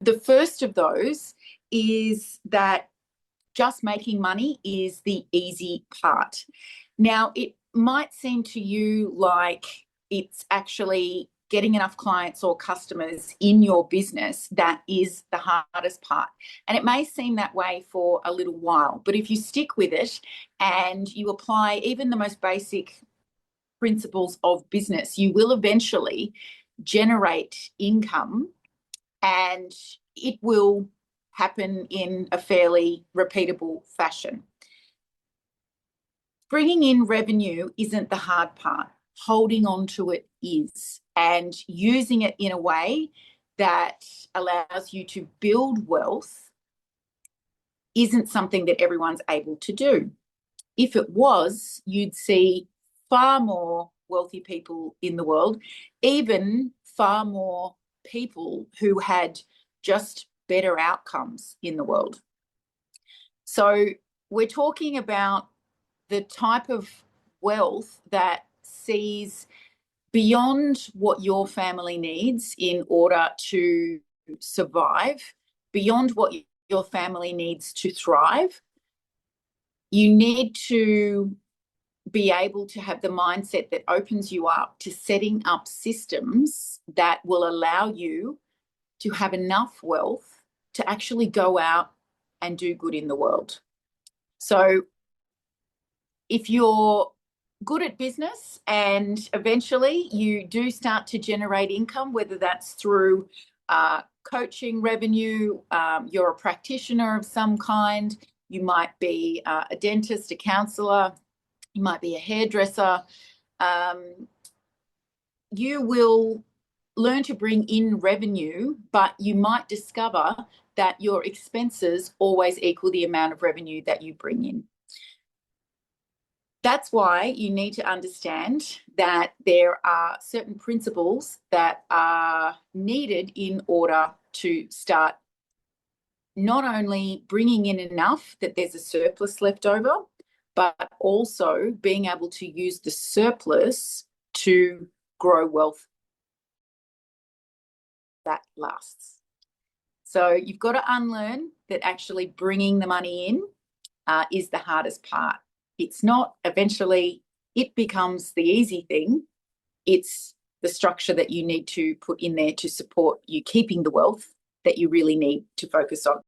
the first of those is that just making money is the easy part. Now, it might seem to you like it's actually getting enough clients or customers in your business that is the hardest part. And it may seem that way for a little while, but if you stick with it and you apply even the most basic principles of business, you will eventually generate income, and it will happen in a fairly repeatable fashion. Bringing in revenue isn't the hard part. Holding on to it is, and using it in a way that allows you to build wealth isn't something that everyone's able to do. If it was, you'd see far more wealthy people in the world, even far more people who had just better outcomes in the world. So we're talking about the type of wealth that sees beyond what your family needs in order to survive, beyond what your family needs to thrive. You need to be able to have the mindset that opens you up to setting up systems that will allow you to have enough wealth to actually go out and do good in the world. So if you're good at business and eventually you do start to generate income, whether that's through coaching revenue, you're a practitioner of some kind, you might be a dentist, a counsellor, you might be a hairdresser, you will learn to bring in revenue, but you might discover that your expenses always equal the amount of revenue that you bring in. That's why you need to understand that there are certain principles that are needed in order to start not only bringing in enough that there's a surplus left over, but also being able to use the surplus to grow wealth that lasts. So you've got to unlearn that actually bringing the money in is the hardest part. It's not eventually it becomes the easy thing. It's the structure that you need to put in there to support you keeping the wealth that you really need to focus on.